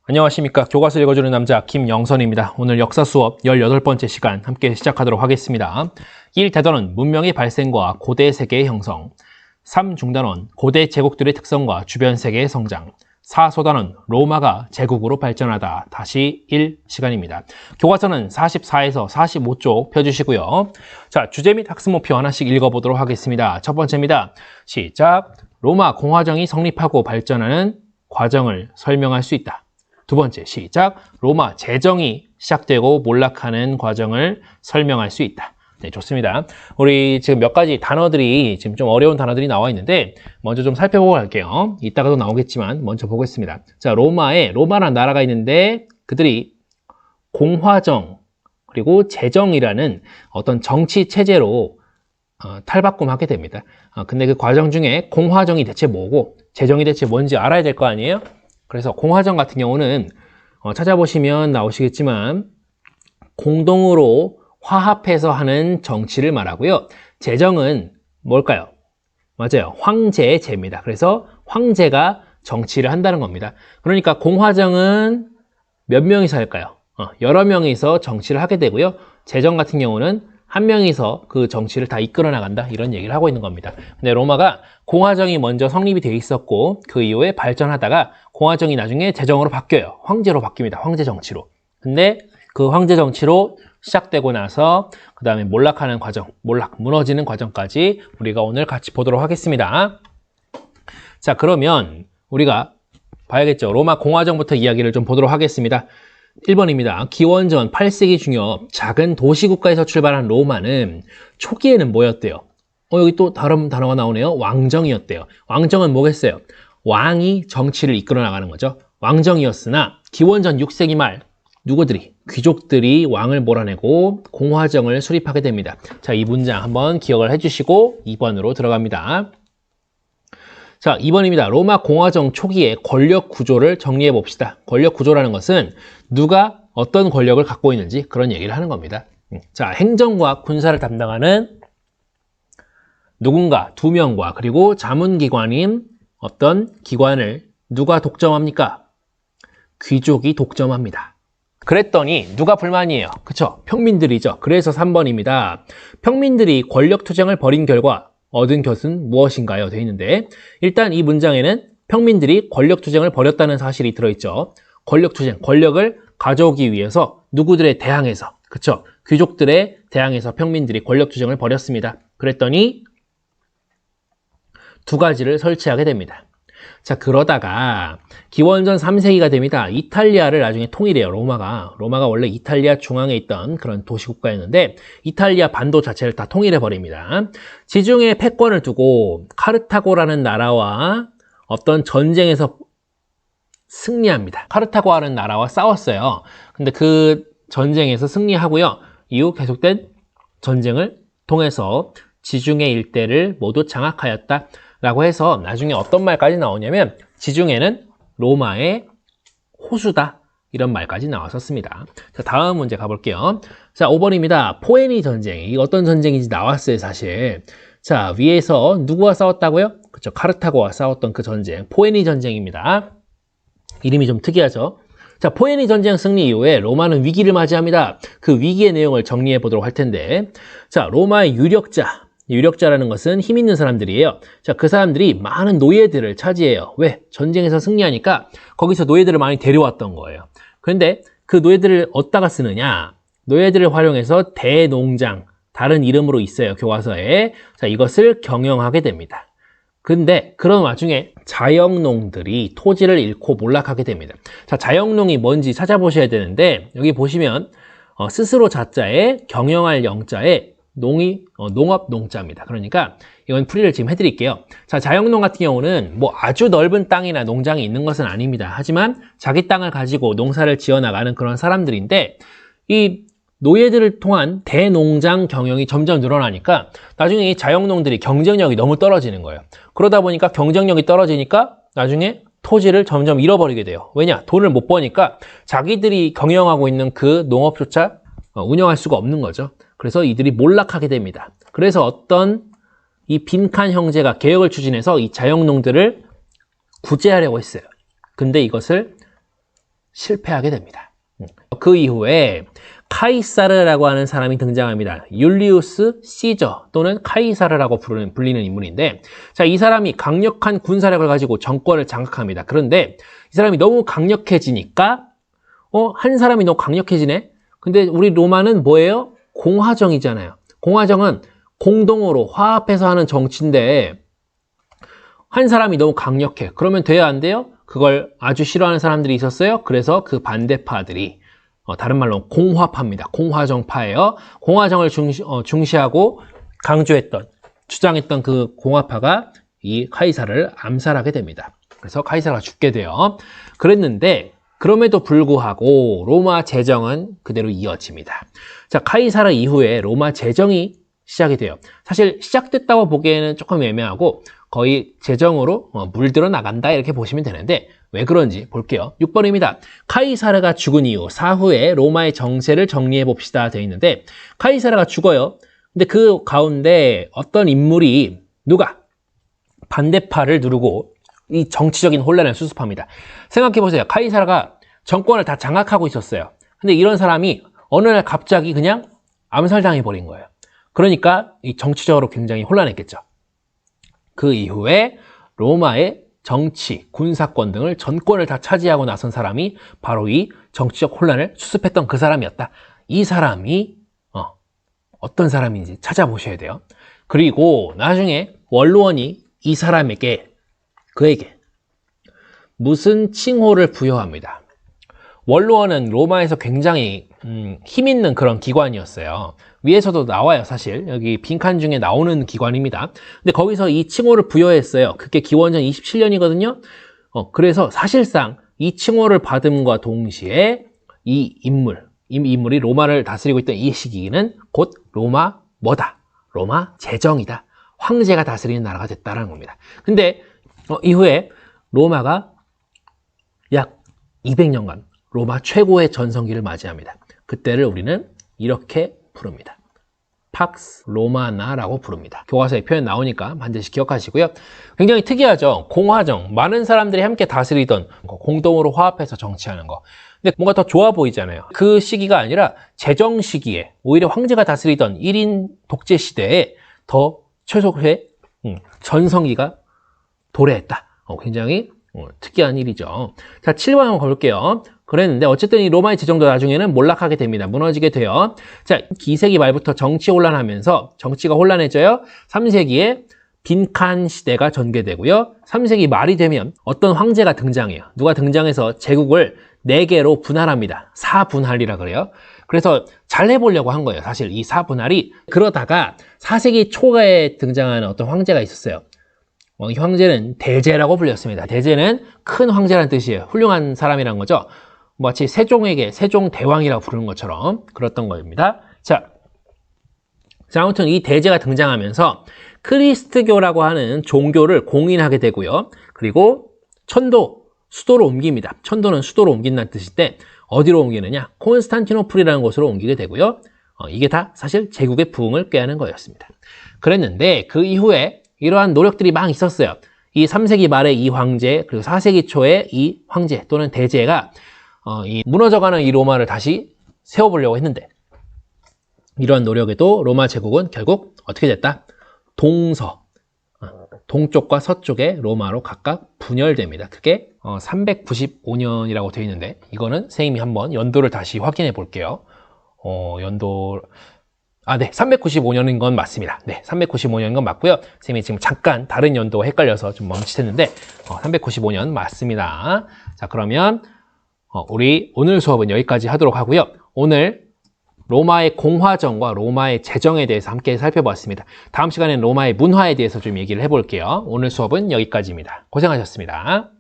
안녕하십니까. 교과서 읽어주는 남자 김영선입니다. 오늘 역사 수업 18번째 시간 함께 시작하도록 하겠습니다. 1대단원 문명의 발생과 고대 세계의 형성, 3중단원 고대 제국들의 특성과 주변 세계의 성장, 4소단원 로마가 제국으로 발전하다. 다시 1시간입니다. 교과서는 44에서 45쪽 펴주시고요. 자, 주제 및 학습 목표 하나씩 읽어보도록 하겠습니다. 첫 번째입니다. 시작. 로마 공화정이 성립하고 발전하는 과정을 설명할 수 있다. 두 번째, 시작. 로마 제정이 시작되고 몰락하는 과정을 설명할 수 있다. 네, 좋습니다. 우리 지금 몇 가지 단어들이 지금 좀 어려운 단어들이 나와 있는데 먼저 좀 살펴보고 갈게요. 이따가도 나오겠지만 먼저 보겠습니다. 자, 로마라는 나라가 있는데 그들이 공화정 그리고 제정이라는 어떤 정치 체제로 탈바꿈하게 됩니다. 근데 그 과정 중에 공화정이 대체 뭐고 제정이 대체 뭔지 알아야 될 거 아니에요? 그래서 공화정 같은 경우는 찾아보시면 나오시겠지만 공동으로 화합해서 하는 정치를 말하고요. 제정은 뭘까요? 맞아요. 황제의 제입니다. 그래서 황제가 정치를 한다는 겁니다. 그러니까 공화정은 몇 명이서 할까요? 여러 명이서 정치를 하게 되고요. 제정 같은 경우는 한 명이서 그 정치를 다 이끌어 나간다, 이런 얘기를 하고 있는 겁니다. 근데 로마가 공화정이 먼저 성립이 돼 있었고 그 이후에 발전하다가 공화정이 나중에 제정으로 바뀌어요. 황제로 바뀝니다. 황제 정치로. 근데 그 황제 정치로 시작되고 나서 그 다음에 몰락하는 과정, 무너지는 과정까지 우리가 오늘 같이 보도록 하겠습니다. 자, 그러면 우리가 봐야겠죠. 로마 공화정부터 이야기를 좀 보도록 하겠습니다. 1번입니다. 기원전 8세기 중엽 작은 도시국가에서 출발한 로마는 초기에는 뭐였대요? 여기 또 다른 단어가 나오네요. 왕정이었대요. 왕정은 뭐겠어요? 왕이 정치를 이끌어 나가는 거죠. 왕정이었으나 기원전 6세기 말 누구들이? 귀족들이 왕을 몰아내고 공화정을 수립하게 됩니다. 자, 이 문장 한번 기억을 해주시고 2번으로 들어갑니다. 자, 2번입니다. 로마 공화정 초기의 권력 구조를 정리해 봅시다. 권력 구조라는 것은 누가 어떤 권력을 갖고 있는지 그런 얘기를 하는 겁니다. 자, 행정과 군사를 담당하는 누군가 2명과 그리고 자문기관인 어떤 기관을 누가 독점합니까? 귀족이 독점합니다. 그랬더니 누가 불만이에요? 그쵸? 평민들이죠. 그래서 3번입니다. 평민들이 권력 투쟁을 벌인 결과 얻은 것은 무엇인가요? 되어 있는데 일단 이 문장에는 평민들이 권력 투쟁을 벌였다는 사실이 들어있죠. 권력 투쟁, 권력을 가져오기 위해서 누구들에 대항해서, 그쵸? 귀족들에 대항해서 평민들이 권력 투쟁을 벌였습니다. 그랬더니 두 가지를 설치하게 됩니다. 자, 그러다가 기원전 3세기가 됩니다. 이탈리아를 나중에 통일해요. 로마가 원래 이탈리아 중앙에 있던 그런 도시국가였는데 이탈리아 반도 자체를 다 통일해버립니다. 지중해 패권을 두고 카르타고라는 나라와 어떤 전쟁에서 승리합니다. 카르타고라는 나라와 싸웠어요. 근데 그 전쟁에서 승리하고요. 이후 계속된 전쟁을 통해서 지중해 일대를 모두 장악하였다 라고 해서 나중에 어떤 말까지 나오냐면 지중해는 로마의 호수다, 이런 말까지 나왔었습니다. 자, 다음 문제 가볼게요. 자, 5번입니다. 포에니 전쟁. 이게 어떤 전쟁인지 나왔어요, 사실. 자, 위에서 누구와 싸웠다고요? 그쵸, 카르타고와 싸웠던 그 전쟁, 포에니 전쟁입니다. 이름이 좀 특이하죠? 자, 포에니 전쟁 승리 이후에 로마는 위기를 맞이합니다. 그 위기의 내용을 정리해 보도록 할 텐데, 자, 로마의 유력자라는 것은 힘 있는 사람들이에요. 자, 그 사람들이 많은 노예들을 차지해요. 왜? 전쟁에서 승리하니까 거기서 노예들을 많이 데려왔던 거예요. 그런데 그 노예들을 어디다가 쓰느냐? 노예들을 활용해서 대농장, 다른 이름으로 있어요, 교과서에. 자, 이것을 경영하게 됩니다. 근데 그런 와중에 자영농들이 토지를 잃고 몰락하게 됩니다. 자, 자영농이 뭔지 찾아보셔야 되는데 여기 보시면 스스로 자자에 경영할 영자에 농업 농자입니다. 그러니까 이건 풀이를 지금 해드릴게요. 자, 자영농 같은 경우는 뭐 아주 넓은 땅이나 농장이 있는 것은 아닙니다. 하지만 자기 땅을 가지고 농사를 지어나가는 그런 사람들인데 이 노예들을 통한 대농장 경영이 점점 늘어나니까 나중에 이 자영농들이 경쟁력이 너무 떨어지는 거예요. 그러다 보니까 경쟁력이 떨어지니까 나중에 토지를 점점 잃어버리게 돼요. 왜냐? 돈을 못 버니까 자기들이 경영하고 있는 그 농업조차 운영할 수가 없는 거죠. 그래서 이들이 몰락하게 됩니다. 그래서 어떤 이 빈칸 형제가 개혁을 추진해서 이 자영농들을 구제하려고 했어요. 근데 이것을 실패하게 됩니다. 그 이후에 카이사르라고 하는 사람이 등장합니다. 율리우스 시저 또는 카이사르라고 불리는 인물인데, 자, 이 사람이 강력한 군사력을 가지고 정권을 장악합니다. 그런데 이 사람이 너무 강력해지니까 한 사람이 너무 강력해지네? 근데 우리 로마는 뭐예요? 공화정이잖아요. 공화정은 공동으로 화합해서 하는 정치인데 한 사람이 너무 강력해. 그러면 돼야 안 돼요? 그걸 아주 싫어하는 사람들이 있었어요. 그래서 그 반대파들이 다른 말로 공화파입니다. 공화정파예요. 공화정을 중시하고 강조했던, 주장했던 그 공화파가 이 카이사르를 암살하게 됩니다. 그래서 카이사르가 죽게 돼요. 그랬는데 그럼에도 불구하고 로마 제정은 그대로 이어집니다. 자, 카이사르 이후에 로마 제정이 시작이 돼요. 사실 시작됐다고 보기에는 조금 애매하고 거의 제정으로 물들어 나간다 이렇게 보시면 되는데 왜 그런지 볼게요. 6번입니다. 카이사르가 죽은 이후 사후에 로마의 정세를 정리해 봅시다 되어 있는데 카이사르가 죽어요. 근데 그 가운데 어떤 인물이 누가 반대파를 누르고 이 정치적인 혼란을 수습합니다. 생각해 보세요. 카이사르가 정권을 다 장악하고 있었어요. 근데 이런 사람이 어느 날 갑자기 그냥 암살당해 버린 거예요. 그러니까 이 정치적으로 굉장히 혼란했겠죠. 그 이후에 로마의 정치, 군사권 등을 전권을 다 차지하고 나선 사람이 바로 이 정치적 혼란을 수습했던 그 사람이었다. 이 사람이 어떤 사람인지 찾아보셔야 돼요. 그리고 나중에 원로원이 이 사람에게 그에게 무슨 칭호를 부여합니다. 원로원은 로마에서 굉장히 힘 있는 그런 기관이었어요. 위에서도 나와요. 사실 여기 빈칸 중에 나오는 기관입니다. 근데 거기서 이 칭호를 부여했어요. 그게 기원전 27년이거든요. 그래서 사실상 이 칭호를 받음과 동시에 이 인물이 로마를 다스리고 있던 이 시기는 곧 로마 뭐다? 로마 제정이다. 황제가 다스리는 나라가 됐다는 겁니다. 근데 이후에 로마가 약 200년간 로마 최고의 전성기를 맞이합니다. 그때를 우리는 이렇게 부릅니다. 팍스 로마나라고 부릅니다. 교과서에 표현 나오니까 반드시 기억하시고요. 굉장히 특이하죠. 공화정, 많은 사람들이 함께 다스리던 거, 공동으로 화합해서 정치하는 거. 근데 뭔가 더 좋아 보이잖아요. 그 시기가 아니라 제정 시기에 오히려 황제가 다스리던 1인 독재 시대에 더 최소의 전성기가 도래했다. 굉장히 특이한 일이죠. 자, 7번 한번 가볼게요. 그랬는데 어쨌든 이 로마의 제정도 나중에는 몰락하게 됩니다. 무너지게 돼요. 자, 2세기 말부터 정치 혼란하면서 정치가 혼란해져요. 3세기에 빈칸 시대가 전개되고요. 3세기 말이 되면 어떤 황제가 등장해요. 누가 등장해서 제국을 4개로 분할합니다. 사분할이라 그래요. 그래서 잘 해보려고 한 거예요. 사실 이 사분할이. 그러다가 4세기 초에 등장하는 어떤 황제가 있었어요. 이 황제는 대제라고 불렸습니다. 대제는 큰 황제라는 뜻이에요. 훌륭한 사람이란 거죠. 마치 세종에게 세종대왕이라고 부르는 것처럼 그랬던 겁니다. 자, 아무튼 이 대제가 등장하면서 크리스트교라고 하는 종교를 공인하게 되고요. 그리고 수도로 옮깁니다. 천도는 수도로 옮긴다는 뜻인데 어디로 옮기느냐? 콘스탄티노플이라는 곳으로 옮기게 되고요. 이게 다 사실 제국의 부흥을 꾀하는 거였습니다. 그랬는데 그 이후에 이러한 노력들이 막 있었어요. 이 3세기 말에 이 황제, 그리고 4세기 초에 이 황제 또는 대제가 이 무너져가는 이 로마를 다시 세워보려고 했는데 이러한 노력에도 로마 제국은 결국 어떻게 됐다? 동쪽과 서쪽의 로마로 각각 분열됩니다. 그게 395년이라고 되어 있는데 이거는 선생님이 한번 연도를 다시 확인해 볼게요. 네, 395년인 건 맞습니다. 네, 395년인 건 맞고요. 선생님이 지금 잠깐 다른 연도가 헷갈려서 좀 멈칫했는데 395년 맞습니다. 자, 그러면 우리 오늘 수업은 여기까지 하도록 하고요. 오늘 로마의 공화정과 로마의 제정에 대해서 함께 살펴봤습니다. 다음 시간에는 로마의 문화에 대해서 좀 얘기를 해볼게요. 오늘 수업은 여기까지입니다. 고생하셨습니다.